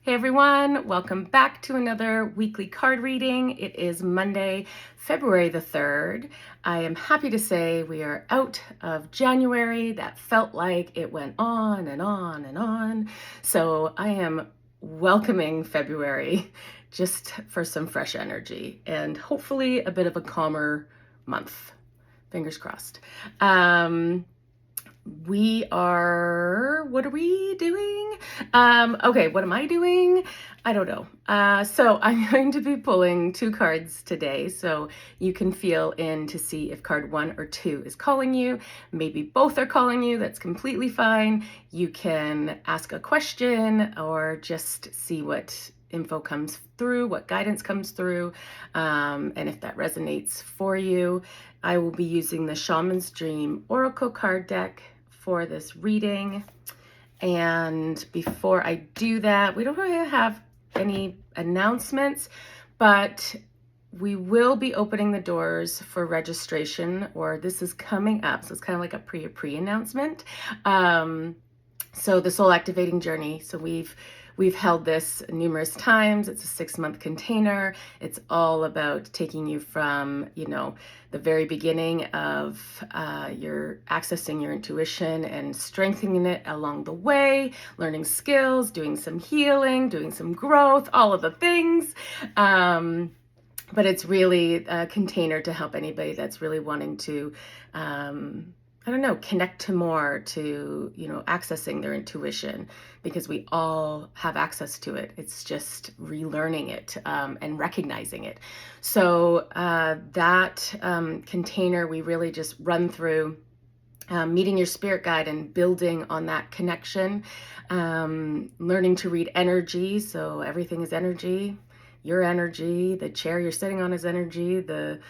Hey everyone, welcome back to another weekly card reading. It is Monday, February the 3rd. I am happy to say we are out of January. That felt like it went on and on and on. So I am welcoming February just for some fresh energy and hopefully a bit of a calmer month. Fingers crossed. What are we doing? Okay, what am I doing? I don't know. So I'm going to be pulling two cards today, so you can feel in to see if card 1 or 2 is calling you. Maybe both are calling you, that's completely fine. You can ask a question or just see what info comes through, what guidance comes through, and if that resonates for you. I will be using the Shaman's Dream Oracle card deck for this reading. And before I do that, we don't really have any announcements, but we will be opening the doors for registration, or this is coming up. So it's kind of like a pre-announcement. So the Soul Activating Journey. So we've held this numerous times. It's a 6-month container. It's all about taking you from, the very beginning of your accessing your intuition and strengthening it along the way, learning skills, doing some healing, doing some growth, all of the things. But it's really a container to help anybody that's really wanting to connect to more, to, accessing their intuition, because we all have access to it. It's just relearning it and recognizing it. So that container, we really just run through meeting your spirit guide and building on that connection, learning to read energy. So everything is energy. Your energy, the chair you're sitting on is energy, the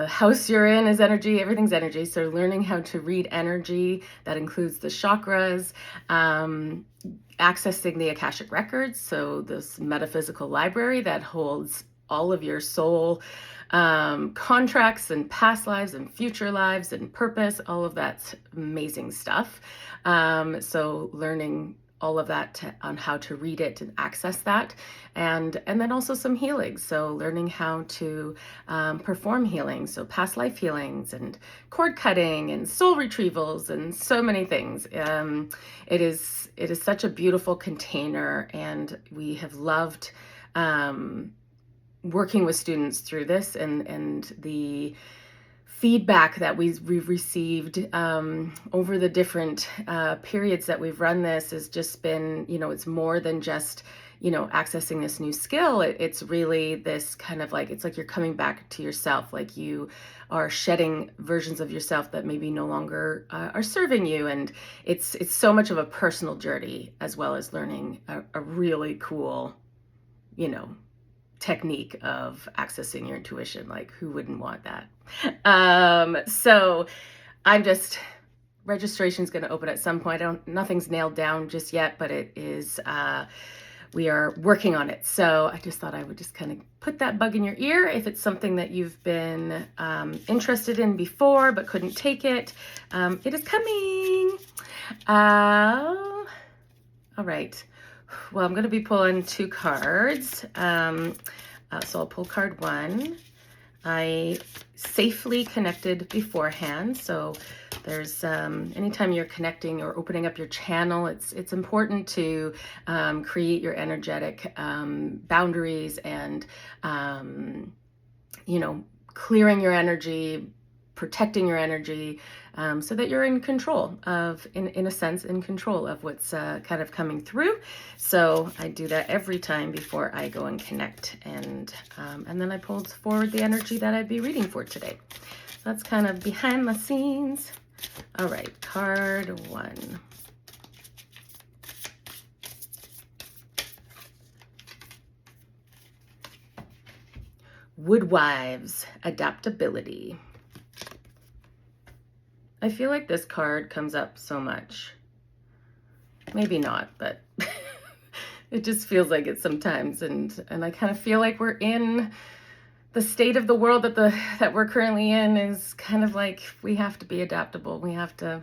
house you're in is energy, everything's energy. So learning how to read energy, that includes the chakras, accessing the Akashic Records, so this metaphysical library that holds all of your soul contracts and past lives and future lives and purpose, all of that's amazing stuff. So learning all of that on how to read it and access that, and then also some healings. So learning how to perform healing, so past life healings and cord cutting and soul retrievals and so many things. It is such a beautiful container, and we have loved working with students through this, and the feedback that we've received over the different periods that we've run this has just been, it's more than just, accessing this new skill. It's really this kind of like, it's like you're coming back to yourself, like you are shedding versions of yourself that maybe no longer are serving you. And it's so much of a personal journey, as well as learning a really cool, technique of accessing your intuition. Like, who wouldn't want that? So registration's going to open at some point. Nothing's nailed down just yet, but it is, we are working on it. So I just thought I would just kind of put that bug in your ear. If it's something that you've been interested in before but couldn't take it, it is coming. All right. Well, I'm going to be pulling two cards. So I'll pull card 1. I safely connected beforehand. So there's anytime you're connecting or opening up your channel, it's important to create your energetic boundaries and clearing your energy, protecting your energy, so that you're in control of, in a sense, in control of what's kind of coming through. So I do that every time before I go and connect, and then I pulled forward the energy that I'd be reading for today. So that's kind of behind the scenes. All right, card 1. Woodwives, adaptability. I feel like this card comes up so much. Maybe not, but it just feels like it sometimes. And I kind of feel like we're in the state of the world that we're currently in is kind of like we have to be adaptable. We have to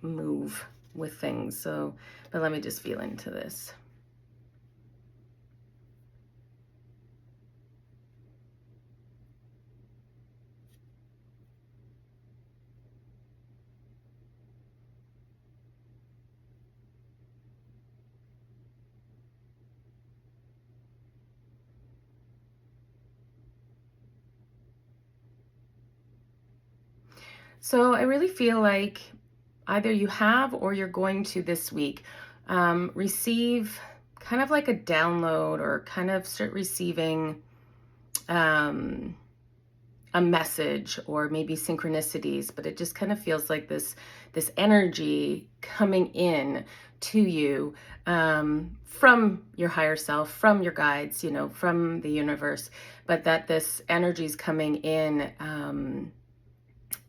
move with things. So, but let me just feel into this. So I really feel like either you have or you're going to this week receive kind of like a download or kind of start receiving um, a message or maybe synchronicities, but it just kind of feels like this energy coming in to you from your higher self, from your guides, from the universe, but that this energy is coming in,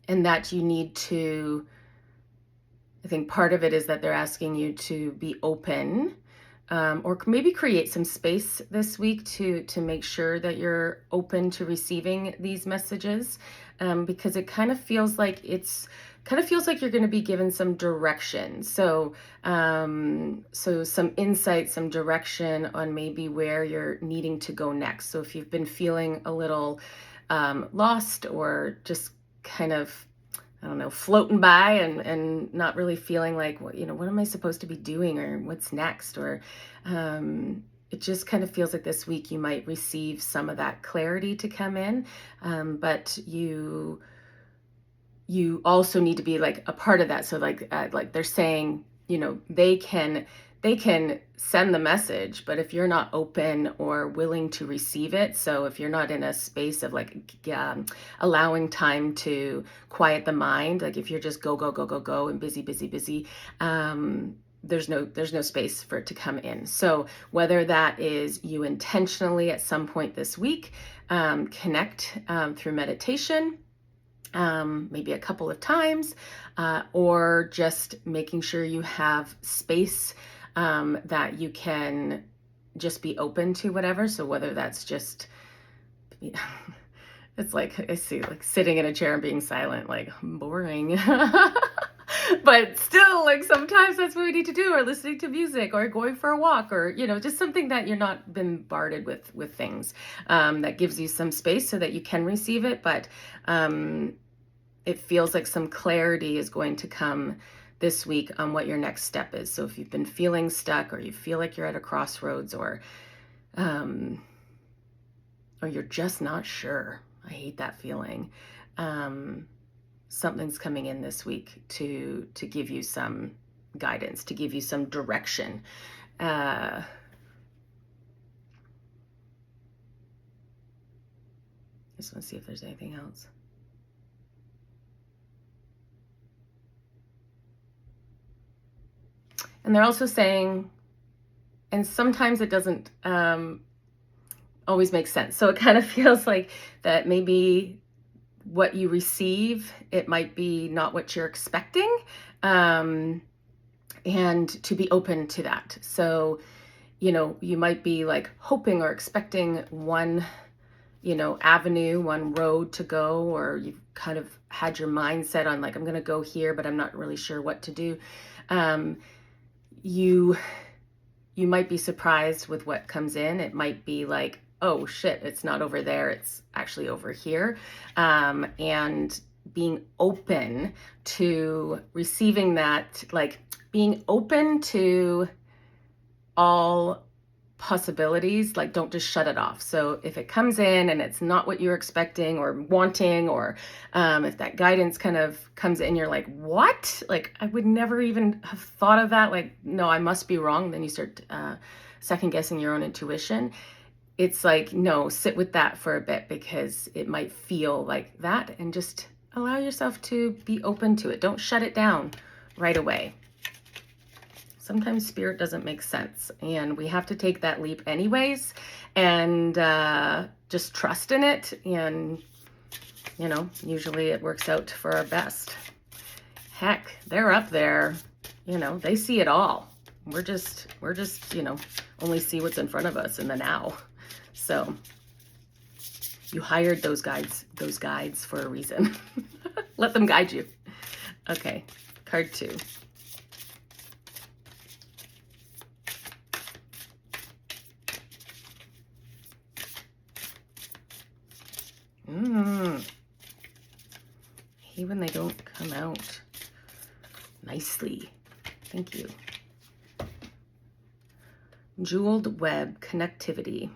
and that you need to, I think part of it is that they're asking you to be open, or maybe create some space this week to make sure that you're open to receiving these messages, because it kind of feels like you're going to be given some direction. So some insight, some direction on maybe where you're needing to go next. So if you've been feeling a little lost, or just kind of, I don't know, floating by and not really feeling like, what am I supposed to be doing, or what's next? Or it just kind of feels like this week you might receive some of that clarity to come in. But you also need to be like a part of that. So like they're saying, they can send the message, but if you're not open or willing to receive it, so if you're not in a space of like allowing time to quiet the mind, like if you're just go go go go go and busy busy busy, there's no space for it to come in. So whether that is you intentionally at some point this week connect through meditation, maybe a couple of times, or just making sure you have space that you can just be open to whatever. So whether that's just, it's like, I see like sitting in a chair and being silent, like boring. But still, like sometimes that's what we need to do, or listening to music, or going for a walk, or just something that you're not bombarded with things, that gives you some space so that you can receive it. But it feels like some clarity is going to come this week on what your next step is. So if you've been feeling stuck, or you feel like you're at a crossroads, or you're just not sure, I hate that feeling. Something's coming in this week to give you some guidance, to give you some direction. Just want to see if there's anything else. And they're also saying, and sometimes it doesn't always make sense. So it kind of feels like that maybe what you receive, it might be not what you're expecting, and to be open to that. So, you might be like hoping or expecting one, avenue, one road to go, or you've kind of had your mindset on like, I'm going to go here, but I'm not really sure what to do. You might be surprised with what comes in. It might be like, oh shit, it's not over there, it's actually over here. And being open to receiving that, like being open to all possibilities, like don't just shut it off. So if it comes in and it's not what you're expecting or wanting, or if that guidance kind of comes in, you're like, what? Like, I would never even have thought of that. Like, no, I must be wrong. Then you start second guessing your own intuition. It's like, no, sit with that for a bit, because it might feel like that, and just allow yourself to be open to it. Don't shut it down right away. Sometimes spirit doesn't make sense, and we have to take that leap anyways, and just trust in it. And, usually it works out for our best. Heck, they're up there, they see it all. We're just, only see what's in front of us in the now. So you hired those guides for a reason. Let them guide you. Okay, card 2. Hate when they don't come out nicely. Thank you. Jeweled web, connectivity.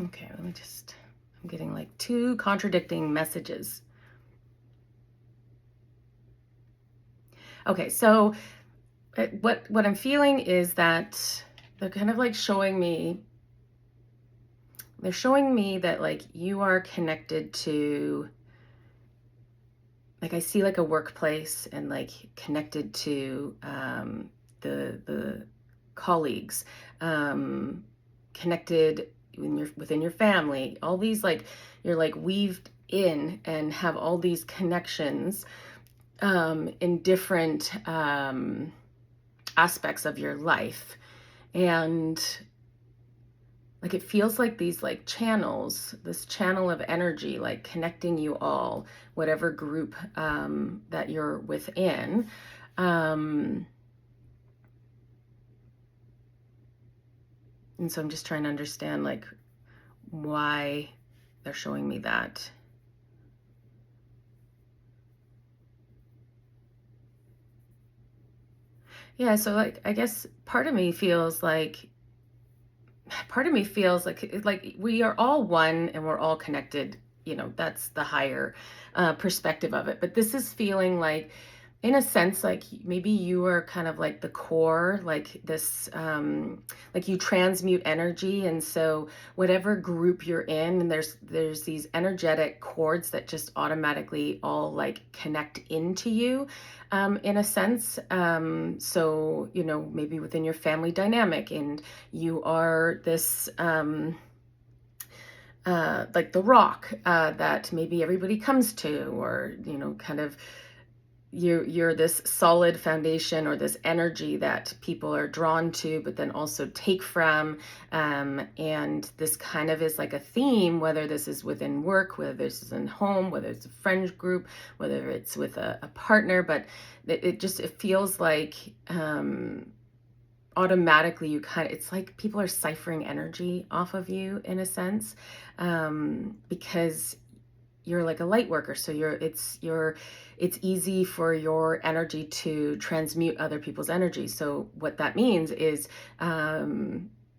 Okay, I'm getting like two contradicting messages. Okay, so what I'm feeling is that they're kind of like they're showing me that like you are connected to, like I see like a workplace and like connected to the colleagues, connected within your family, all these like you're like weaved in and have all these connections in different aspects of your life. And like it feels like these like channels, this channel of energy, like connecting you all, whatever group that you're within. And so I'm just trying to understand like why they're showing me that. Yeah, so like I guess part of me feels like we are all one and we're all connected. That's the higher perspective of it. But this is feeling like, in a sense, like maybe you are kind of like the core, like this, like you transmute energy, and so whatever group you're in, and there's these energetic cords that just automatically all like connect into you, in a sense. So maybe within your family dynamic, and you are this. Like the rock that maybe everybody comes to, or kind of you're this solid foundation or this energy that people are drawn to, but then also take from. And this kind of is like a theme, whether this is within work, whether this is in home, whether it's a friends group, whether it's with a partner. But it feels like automatically it's like people are ciphering energy off of you, in a sense, because you're like a light worker. So it's easy for your energy to transmute other people's energy. So what that means is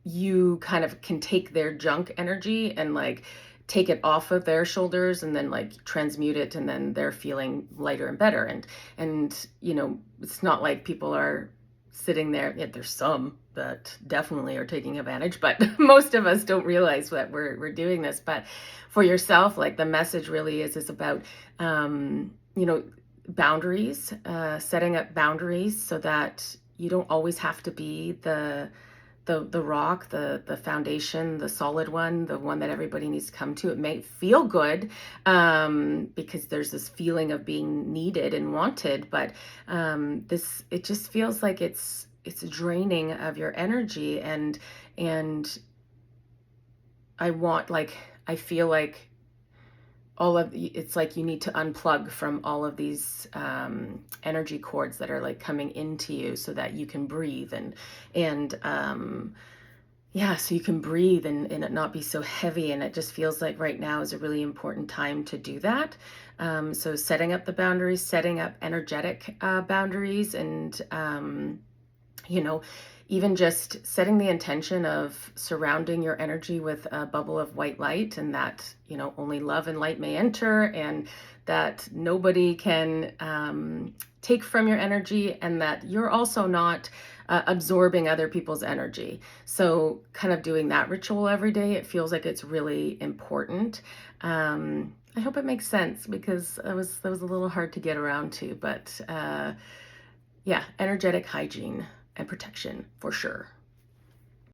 you kind of can take their junk energy and like take it off of their shoulders and then like transmute it, and then they're feeling lighter and better. And it's not like people are sitting there. Yeah, there's some that definitely are taking advantage, but most of us don't realize that we're doing this. But for yourself, like the message really is about boundaries, setting up boundaries so that you don't always have to be the rock, the foundation, the solid one, the one that everybody needs to come to. It may feel good because there's this feeling of being needed and wanted, but it just feels like it's draining of your energy, and I feel like it's like you need to unplug from all of these energy cords that are like coming into you, so that you can breathe and yeah, so you can breathe and it not be so heavy. And it just feels like right now is a really important time to do that. So setting up the boundaries, setting up energetic boundaries, and even just setting the intention of surrounding your energy with a bubble of white light, and that, only love and light may enter, and that nobody can take from your energy, and that you're also not absorbing other people's energy. So kind of doing that ritual every day, it feels like it's really important. I hope it makes sense, because that was a little hard to get around to, but yeah, energetic hygiene and protection for sure.